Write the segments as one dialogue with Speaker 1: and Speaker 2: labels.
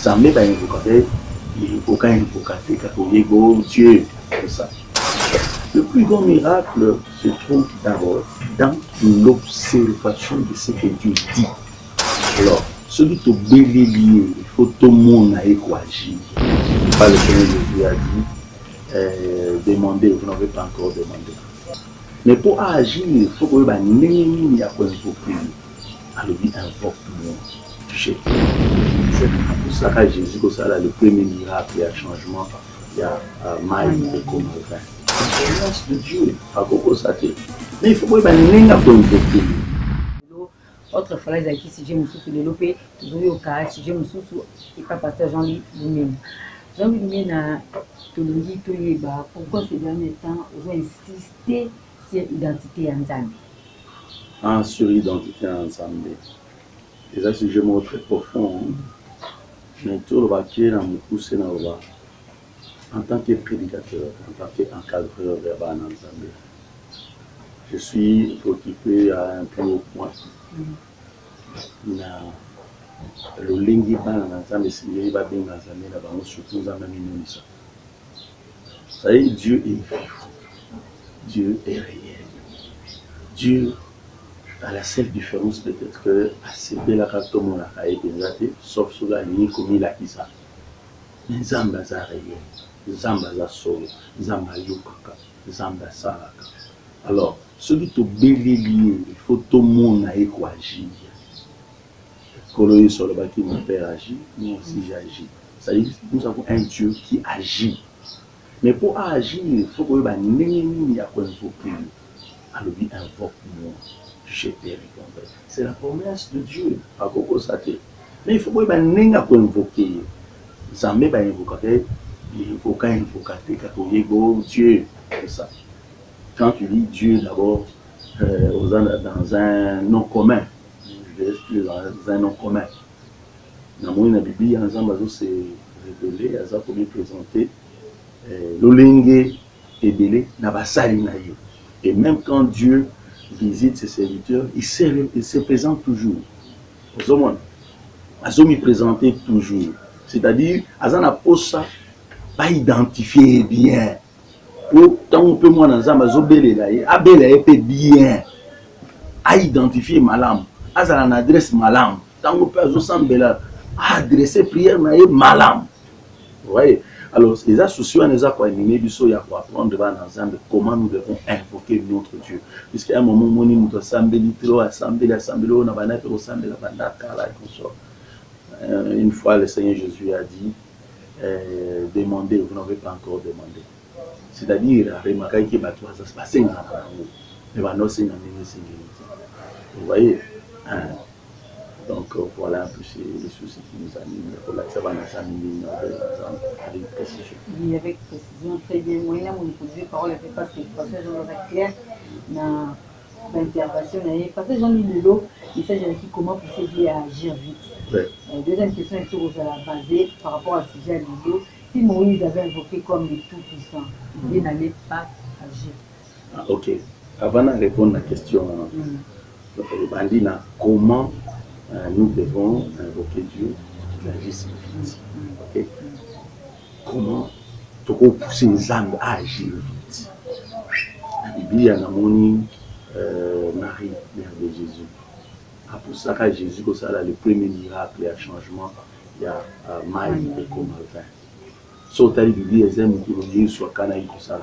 Speaker 1: Zambé va invoquer, il invoque Dieu, c'est ça. Le plus grand miracle se trouve d'abord dans l'observation de ce que Dieu dit. Alors, celui qui est belé lié, il faut tout le monde agir. Pas le Seigneur Jésus a dit, demandez, vous n'avez pas encore demandé. Mais pour agir, il faut que vous ayez un invoquer. Alors, il invoque-moi. C'est pour ça que Jésus, le premier miracle, il y a un changement, il y a maille et comme le vin. C'est la grâce de Dieu, à cause de ça. Mais il faut que vous ayez un invoquer.
Speaker 2: Autre phrase qui si j'ai mususu le lopé toujours au cas si j'ai mususu et pas pasteur Jean-Louis Lumena. Jean-Louis Lumena tolongi toyeba pourquoi ces derniers temps on va insister sur l'identité ensemble.
Speaker 1: Ah, sur l'identité ensemble. Et ça c'est un mot très profond. Mais tout le baquet dans mon poussé dans le bas. En tant que prédicateur, en tant qu'encadreur verbal ensemble. Je suis occupé à un plus haut point. Le lingi ban ensemble, c'est il va bien ensemble là-bas, surtout dans la minorisation. Ça y est, Dieu est vivant. Dieu est réel. Dieu a la seule différence peut-être que à ce que la carte mon a été sauf sur la ligne comme il a dit ça. Mais Zamba za réel, Zamba za solo, Zamba yokaka, Zamba salaka. Alors, celui qui est belé lié, il faut tout le monde agir. Coloyer sur le bâtiment, mon père agit, moi aussi j'agis. Ça dit, nous avons un Dieu qui agit. Mais pour agir, il faut que vous ayez invoquer. Alors, il invoque-moi, je te répondrai. C'est la promesse de Dieu, à cause de ça. Mais il faut que vous ayez invoquer. Zambé va invoquer, il invoque Dieu, c'est ça. Quand tu dis Dieu d'abord, dans un nom commun, je vais expliquer dans un nom commun. Dans la Bible, ensemble, c'est révélé, ça pour lui présenter l'olingue et belé, et même quand Dieu visite ses serviteurs, il se présente toujours. Il se présente toujours. C'est-à-dire, Azana pose ça, pas identifier bien. Tant on peut moi dans ça, mais bien à identifier malam, à ça adresse malam. Tant on peut adresser prière malam. Vous voyez? Alors, les associations nous ont animé, il y a quoi apprendre ensemble comment nous devons invoquer notre Dieu. Puisqu'à un moment, on nous assemblé, on a une fois, le Seigneur Jésus a dit, demandez, vous n'avez pas encore demandé. C'est-à-dire, remarquez que ça se passe en vous voyez? Donc voilà un peu les soucis qui nous animent. Pour la avec précision.
Speaker 2: Oui, avec précision, très bien. Moi, je vous parole parce que parce que j'en clair dans l'intervention. Parce que j'en ai lu l'eau, il s'agit de comment procéder à agir vite.
Speaker 1: Ouais.
Speaker 2: Deuxième question est sur la basée par rapport à ce sujet de l'eau. Si Moïse avait invoqué comme le Tout-Puissant, il n'allait pas agir.
Speaker 1: Ah, ok. Avant de répondre à la question, comment nous devons invoquer Dieu qu'il agisse vite. Okay? Comment nous pousser les âmes à agir vite. La Bible, il y a Marie, mère de Jésus. Pour ça que Jésus, le premier miracle, il y a changement, il y a maille et comme le vin. Sauf que la Bible, il y a un mot qui soit canaï pour ça.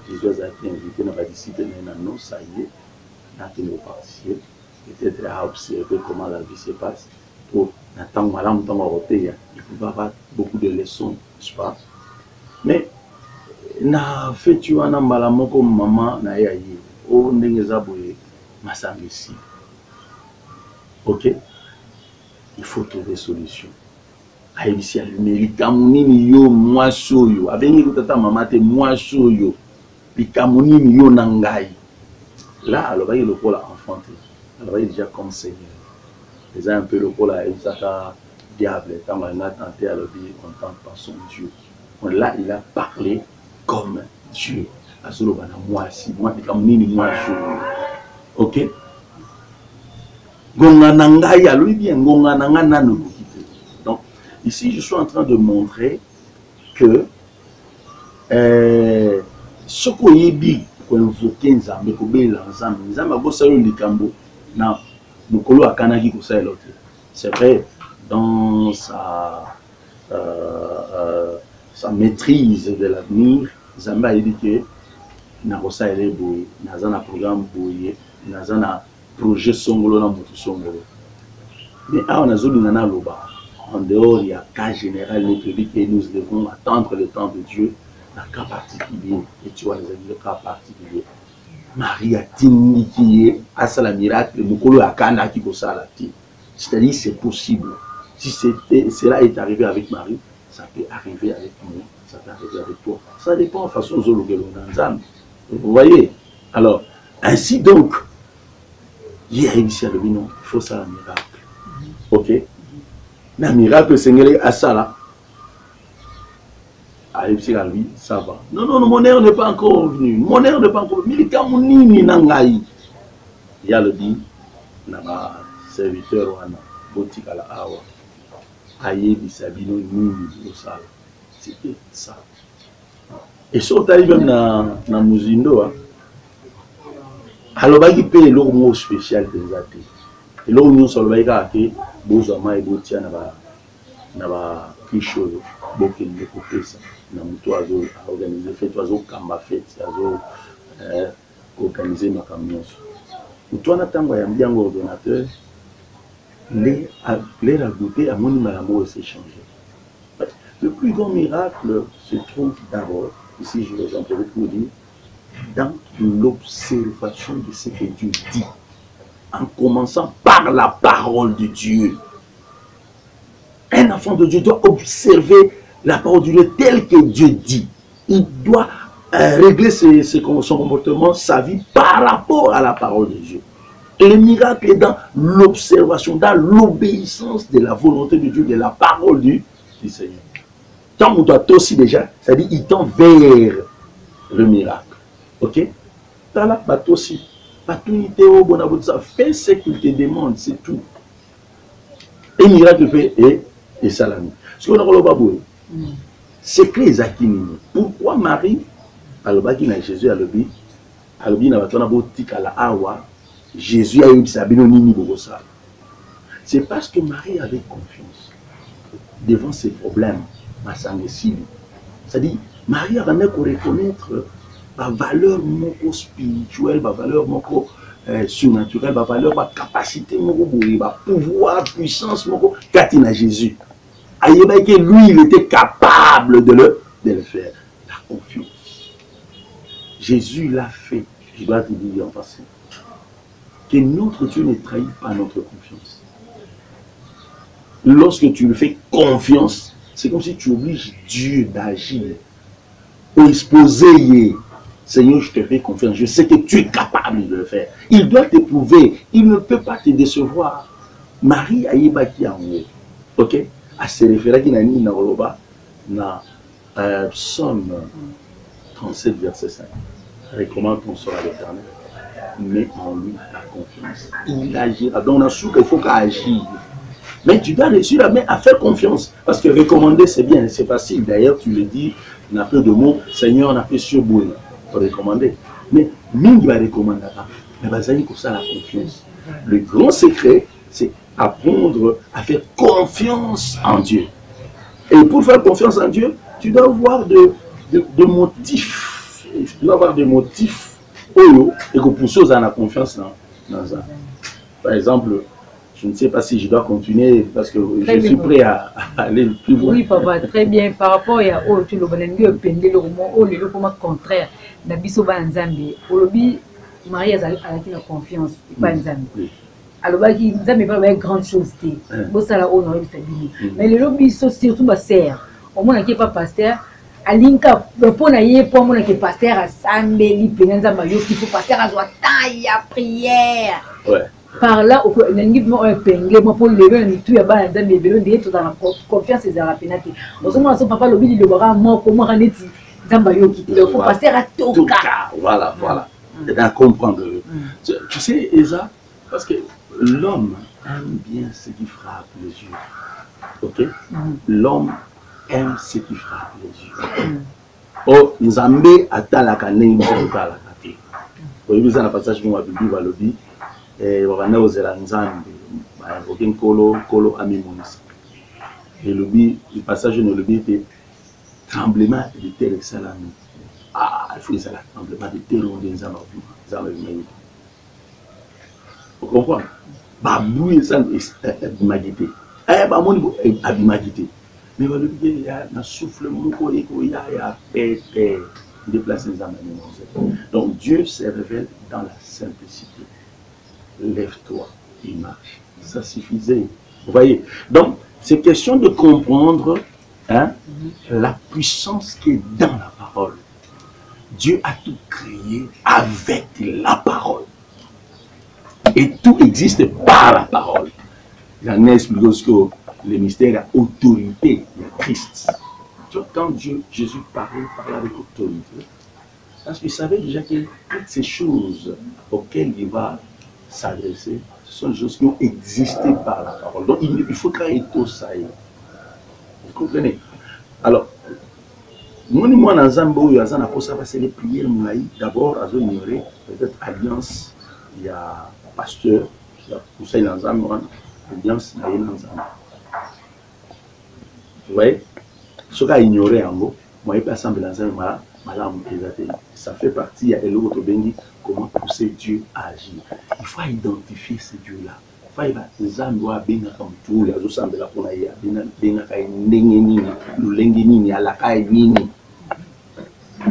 Speaker 1: Jésus a été invité dans la discipline, non, ça y est, là, il va participer. Peut-être à observer comment la vie se passe. Pour attendre malade, il peut avoir beaucoup de leçons, n'est-ce pas? Mais, na fait tu as un malamon comme maman, na yaye, oh n'engagez ma ici. Ok? Il faut trouver solution. Aïbisi allumer, l'ikamouni yo moi soyo. Avec nous tata maman te moi soyo. L'ikamouni yo nangai. Là, alors il y a le pôle enfanté. Alors il est déjà comme Seigneur. Les uns un peu le pôle à Eusaka diable. Quand on a tenté à le dire, on tente par son Dieu. Là, il a parlé comme Dieu. Azulobana moi si moi l'ikamouni moi soyo. Ok? Gonga nangai, alors il dit gonga nanga nanu. Donc, ici, je suis en train de montrer que ce qu'on y dit, qu'on invoque Nzambe, qu'on bénit Nzambe, Nzambe a bossé le likambo, na mukolo akanaki ko ça l'autre. C'est vrai, dans sa maîtrise de l'avenir, Nzambe a dit que na kosa ele boye, naza na programme boye, naza na projet songolo na motu songolo. Mais on a zolinana loba. En dehors, il y a cas général, mais que nous devons attendre le temps de Dieu, un cas particulier. Et tu vois, les amis, le cas particulier. Marie a tini qui est à ça la miracle, Mukolo a kana qui ça la tini. C'est-à-dire, c'est possible. Si cela est arrivé avec Marie, ça peut arriver avec moi, ça peut arriver avec toi. Ça dépend de la façon dont vous voyez? Alors, ainsi donc, il y a réussi à le dire, non, il faut ça la miracle. Ok? Le miracle, Seigneur, à ça là. À lui, ça va. Non, non, mon air n'est pas encore venu. Mon air n'est pas encore venu. Il y a le dit, il y a un serviteur, boutique à la awa. Aïe, bisabino, nini, au sale. C'était ça. Et si on arrive même dans Muzindo, alors il paye le mot spécial des athées. Et là, nous sommes là, il Bozama et Botia n'ava quelque chose, beaucoup de côté ça. Nous avons organisé fête, nous avons kamba fête, nous avons organisé ma camion. Nous avons attendu un bien ordinateur, les rajouter à mon numéro et s'échanger. Le plus grand miracle se trouve d'abord, ici j'en peux vous dire, dans l'observation de ce que Dieu dit. En commençant par la parole de Dieu. Un enfant de Dieu doit observer la parole de Dieu telle que Dieu dit. Il doit régler son comportement, sa vie par rapport à la parole de Dieu. Et le miracle est dans l'observation, dans l'obéissance de la volonté de Dieu, de la parole du Seigneur. Tant qu'on doit aussi déjà, c'est-à-dire il tend vers le miracle. Ok? T'as là, aussi. Fais ce qu'il te demande, c'est tout. Et miracle fait et salami. Ce qu'on a le baboué, c'est que les akimini. Pourquoi Marie, alors na Jésus a le bi na batona boutique à la awa, Jésus a eu sabino nini bogosa. C'est parce que Marie avait confiance devant ses problèmes, ma sangesili. C'est-à-dire, Marie a reconnu reconnaître la valeur moko spirituelle, la valeur moko surnaturelle, la valeur, la capacité moko, la pouvoir, puissance moko, katina Jésus. Que lui, il était capable de le faire. La confiance. Jésus l'a fait. Je dois te dire en passant que notre Dieu ne trahit pas notre confiance. Lorsque tu lui fais confiance, c'est comme si tu obliges Dieu d'agir. Pour exposer, Seigneur, je te fais confiance. Je sais que tu es capable de le faire. Il doit te prouver. Il ne peut pas te décevoir. Marie a yébaki en haut. Ok? À se référer à Psaume 37, verset 5. Recommande ton sort à l'Éternel. Mets en lui ta confiance. Il agira. Donc, on a su qu'il faut qu'il agisse. Mais tu dois réussir à faire confiance. Parce que recommander, c'est bien, c'est facile. D'ailleurs, tu le dis, on a peu de mots. Seigneur, on a fait sur boule pour recommander. Mais, mine va recommander. Mais vas y ça la confiance. Le grand secret, c'est apprendre à faire confiance en Dieu. Et pour faire confiance en Dieu, tu dois avoir de motifs. Tu dois avoir des motifs et que pour ça, on a confiance dans ça. Par exemple, je ne sais pas si je dois continuer parce que je suis prêt à aller plus loin.
Speaker 2: Oui, papa, très bien. Par rapport à tu le contraire. Marie a la confiance, pas Nzambi. Alors, Nzambi n'est pas une grande chose. Mais le lobby, surtout, ma sœur, au moins, qui n'est pas pasteur, Alinka, le pont a yé pour mon pasteur à Sambeli, Penanza Mayo, qui faut pasteur à taille à prière. Par là, au niveau un pengle, moi pour lever un tout, il y a pas d'ami, mais tout dans la confiance et la pénalité. Au moment où papa lobby, il aura mort pour moi, Ranetti, Zambayo, qui il faut passer à Toka.
Speaker 1: Voilà, voilà. C'est à comprendre. Tu sais, Esa, parce que l'homme aime bien ce qui frappe les yeux. Ok? L'homme aime ce qui frappe les yeux. Oh, Nzambe atalaka ndenge atalaka te. Oyebi eza na passage mo Bible balobi babanda kozela Nzambe bainvoke nkolo amimonisa. Elobi le passage no lobi ete tremblement de terre esalami. Ah, il faut ezala tremblement de terre onde Nzambe abima. Vous comprenez? Babou eza abimaki te. Bamoni abimaki te. Mais il y a un souffle déplacé. Donc Dieu se révèle dans la simplicité. Lève-toi et marche. Ça suffisait. Vous voyez? Donc, c'est question de comprendre la puissance qui est dans la parole. Dieu a tout créé avec la parole. Et tout existe par la parole. J'en ai expliqué ce que le mystère à autorité de Christ. Quand Jésus parlait avec autorité, parce qu'il savait déjà que toutes ces choses auxquelles il va s'adresser, ce sont des choses qui ont existé par la parole. Donc il faut créer tout ça. Vous comprenez? Alors, moi, dans Zambo, il y a les prières. D'abord, à ignorer peut-être alliance, il y a pasteur, il y a conseil dans Zambo, alliance, il y a dans Zambo. Vous voyez? Ce qui a ignoré en gros, moi, je peux ça fait partie, il y a l'autre bengi, comment pousser Dieu à agir. Il faut identifier ce Dieu-là. Il faut les endroits bien comme tout, les autres semblent la pour aller bien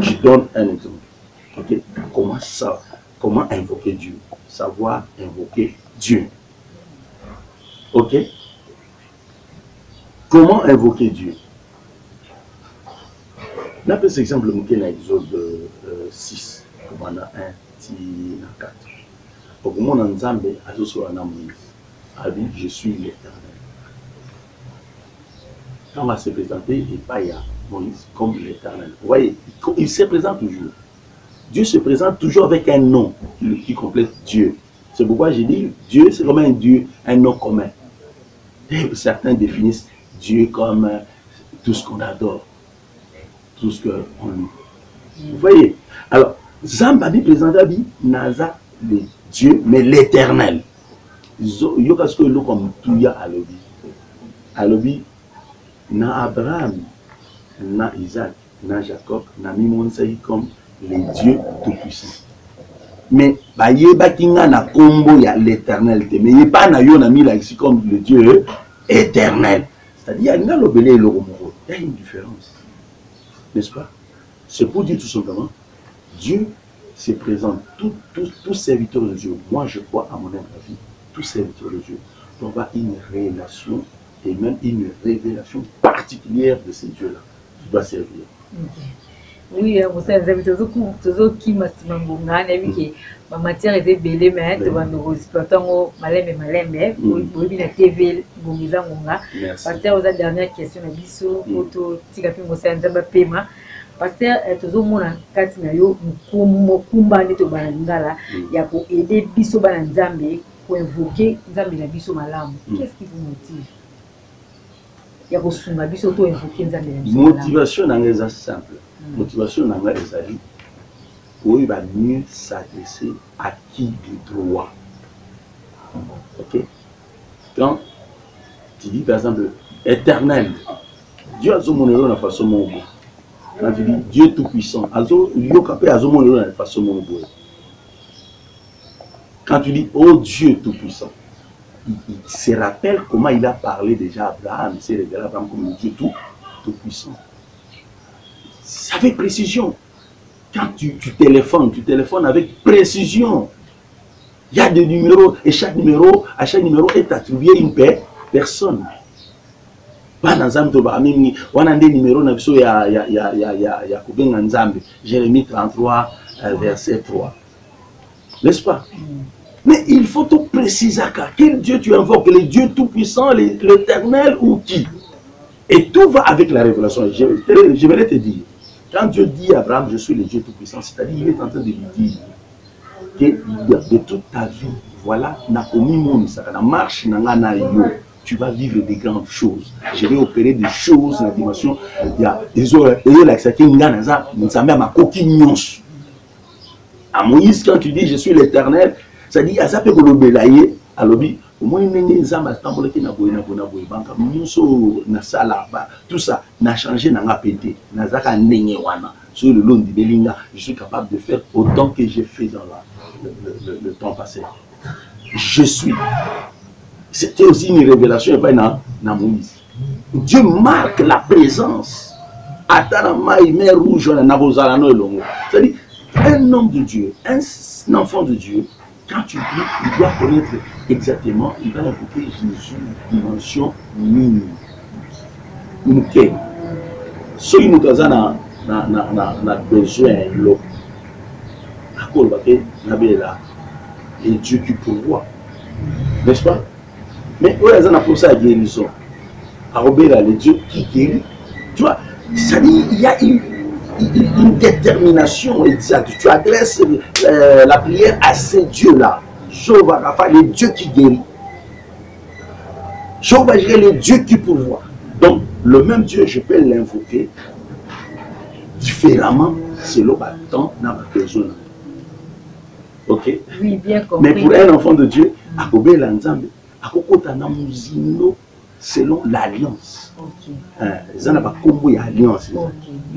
Speaker 1: je donne un exemple. Okay? Comment invoquer Dieu? Savoir invoquer Dieu. Ok? Comment invoquer Dieu? On a cet exemple dans Exode 6, comme on a 1, 4. Au moment où on a Moïse, je suis l'Éternel. Quand on va se présenter, il n'y a pas Moïse comme l'Éternel. Vous voyez, il se présente toujours. Dieu se présente toujours avec un nom qui complète Dieu. C'est pourquoi j'ai dit, Dieu, c'est comme un Dieu, un nom commun. Et certains définissent Dieu comme tout ce qu'on adore. Tout ce qu'on lit. Vous voyez? Alors, Zambabi présente Naza, le Dieu, mais l'Éternel. Il y a ce que l'on comme tout y a à l'obi. À l'obi, na Abraham, na Isaac, na Jacob, na Mimonsaï comme les dieux tout-puissants. Mais, bah, y a na combo y a l'éternalité. Mais il n'y a pas na yo na mila ici comme le Dieu éternel. C'est-à-dire, il y a l'obélé et le romoro. Il y a une différence. N'est-ce pas? C'est pour dire tout simplement, Dieu se présente, tous serviteurs de Dieu. Moi, je crois à mon avis, tous serviteurs de Dieu doivent avoir une relation et même une révélation particulière de ces dieux-là. Tu dois servir.
Speaker 2: Oui, vous savez, toujours qui m'a dit que ma matière était belle, mais tu vas nous exploiter malem, oui, la TV, parce que la dernière question, la biso, photo, tigapi, mosanzaba pema, parce que toujours mon carte nayo, mukumba neto banangala, ya pour aider biso bananzambe pour invoquer nzambe na biso malamu. Qu'est-ce qui vous motive? Ya pour sunga biso to invoquer nzambe na biso.
Speaker 1: Motivation est simple. Motivation est pour il va mieux s'adresser à qui de droit. Ok? Quand tu dis par exemple éternel, Dieu a son monero na façon mon beau. Quand tu dis Dieu tout-puissant, quand tu dis oh Dieu tout-puissant, il se rappelle comment il a parlé déjà à Abraham, il s'est révélé à Abraham comme le Dieu tout-puissant. C'est avec précision. Quand tu téléphones avec précision. Il y a des numéros et à chaque numéro est attribué une personne. Jérémie 33, verset 3. N'est-ce pas? Mais il faut tout préciser. Quel Dieu tu invoques? Le Dieu tout-puissant, l'éternel ou qui? Et tout va avec la révélation. Je vais te dire. Quand Dieu dit à Abraham, je suis le Dieu tout-puissant, c'est-à-dire il est en train de lui dire que de toute ta vie, voilà, na komi moni saka na marche na nga na yo, tu vas vivre des grandes choses. Je vais opérer des choses dans la dimension. Il y a des autres, à Moïse, quand tu dis je suis l'Éternel, ça dit à ça peut que à l'obi. Au moins, tout ça n'a changé, n'a pas pété. Sur le long de Belinga, je suis capable de faire autant que j'ai fait dans le temps passé. Je suis. C'était aussi une révélation dans Moïse. Dieu marque la présence. C'est-à-dire, un homme de Dieu, un enfant de Dieu, quand tu dis, il doit connaître exactement, il va invoquer Jésus, dimension minime. Ok. Ce qui nous a besoin, et Dieu qui pourvoit. N'est-ce pas? Mais où est-ce qu'on a pour ça la guérison? Le Dieu qui guérit. Tu vois, ça dit, il y a une détermination exacte. Tu adresses la prière à ces dieux-là. Jéhovah Rapha, le Dieu qui guérit. Jéhovah Jireh, le Dieu qui pourvoit. Donc, le même Dieu, je peux l'invoquer différemment selon le temps dans ma personne. Ok?
Speaker 2: Oui, bien compris.
Speaker 1: Mais pour un enfant de Dieu, Akobe Lanzambe, Akokota Namuzino, selon l'alliance. Ils ont pas combo alliance.
Speaker 2: Ils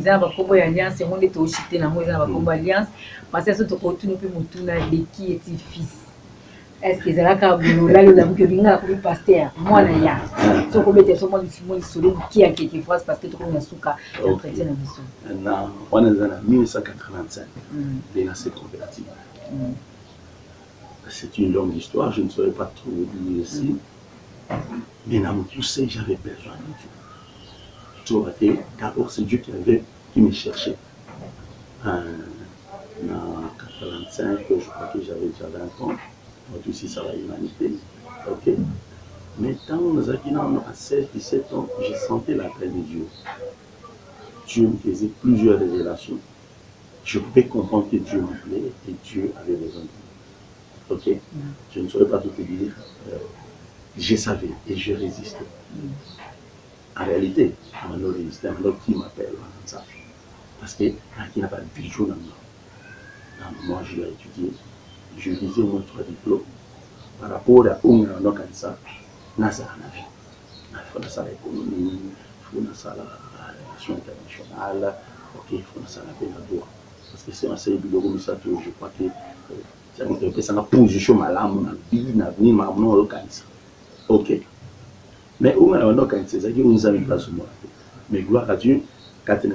Speaker 2: ont pas combo alliance, c'est on est au chité na moi, ils ont pas combo alliance parce que surtout quand tu nous peux montuna de qui est fils. Est-ce que là quand vous là le que binga comme pasteur, moi là ya. So ko bete so mo solo qui a quelque phrase parce que tu connais souka entretien na mission.
Speaker 1: Non, on est en 1985. Il s'est converti. C'est une longue histoire, je ne saurais pas trop dire ici. Mais dans mon poussé, j'avais besoin de Dieu. D'abord, c'est Dieu qui me cherchait. En 85, je crois que j'avais déjà 20 ans. Moi aussi, ça va l'humanité. Ok. Mais quand nous avions à 16, 17 ans, j'ai senti l'appel de Dieu. Dieu me faisait plusieurs révélations. Je pouvais comprendre que Dieu m'appelait et Dieu avait besoin de moi. Ok. Je ne saurais pas tout te dire. Je savais et je résistais. En réalité, je résistais, qui m'appelle ça. Parce qu'il n'y a pas de bijou dans moi. Moi, je l'ai étudié. Je lisais au moins 3 diplômes. Par rapport à où on a comme ça, il faut faire l'économie, il faut faire la relation internationale, il faut faire la droit. Parce que si on essaie de le je crois que c'est une position malade, on a une ok. Mais où on a quand c'est ça qui nous a mis place au moins. Mais gloire à Dieu, quand on a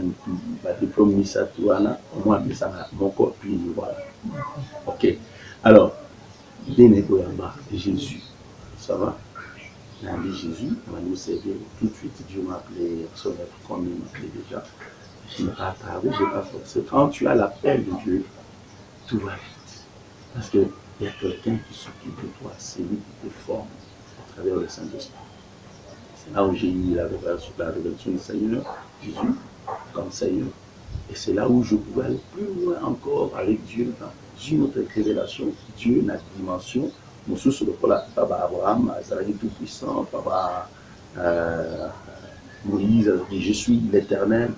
Speaker 1: un diplôme, au moins mon corps, puis voilà. Ok. Alors, Jésus, ça va? On a dit Jésus, on va nous servir tout de suite. Dieu m'a appelé, son être comme il m'appelait déjà. Je n'ai pas attardé, je n'ai pas forcé. Quand tu as l'appel de Dieu, tout va vite. Parce qu'il y a quelqu'un qui s'occupe de toi, c'est lui qui te forme à travers le Saint-Esprit. C'est là où j'ai eu la révélation du Seigneur, Jésus, comme Seigneur. Et c'est là où je pouvais aller plus loin encore avec Dieu dans une autre révélation. Dieu n'a dimension. Mon sous sur le papa Abraham, ça va dire tout puissant, papa Moïse, je suis l'Éternel.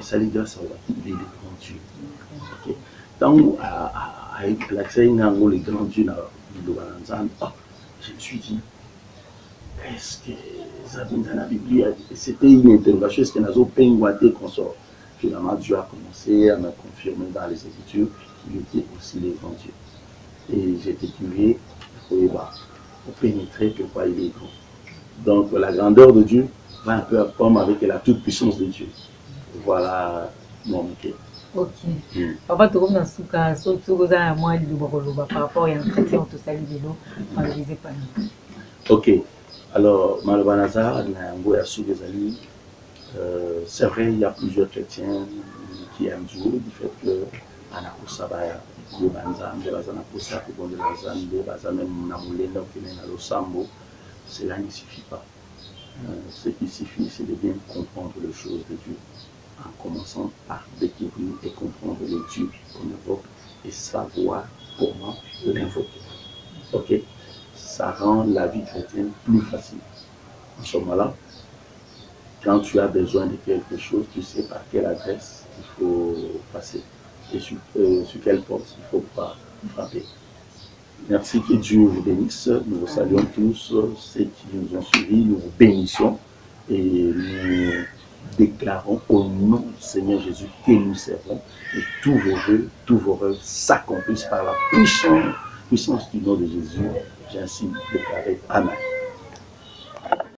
Speaker 1: Ça les gars, ça va être les grands dieux. Donc, avec l'accès les grands dieux je me suis dit, est-ce que ça vient dans la Bible? C'était une interrogation, est-ce que nous avons penguaté qu'on sort? Finalement, Dieu a commencé à me confirmer dans les Écritures qu'il était aussi les grands dieux. Et j'ai été curieux pour pénétrer pourquoi il est grand. Donc la grandeur de Dieu va un peu à pomme avec la toute puissance de Dieu. Voilà mon métier.
Speaker 2: Ok. Papa, tu as dans ce cas, par rapport à un chrétien, tout ça,
Speaker 1: ok. Alors, Malbanaza, c'est vrai, il y a plusieurs chrétiens qui aiment Dieu, du fait que Anakusabaya, cela ne suffit pas. Ce qui suffit, c'est de bien comprendre les choses de Dieu, en commençant par découvrir et comprendre le Dieu qu'on invoque et savoir comment l'invoquer. Ok? ça rend la vie chrétienne plus facile. En ce moment-là, quand tu as besoin de quelque chose, tu sais par quelle adresse il faut passer et sur quelle porte il faut frapper. Merci, que Dieu vous bénisse. Nous vous saluons tous ceux qui nous ont suivis, nous vous bénissons et nous déclarons au nom du Seigneur Jésus que nous servons et tous vos rêves s'accomplissent par la puissance du nom de Jésus. J'ai ainsi déclaré Amen.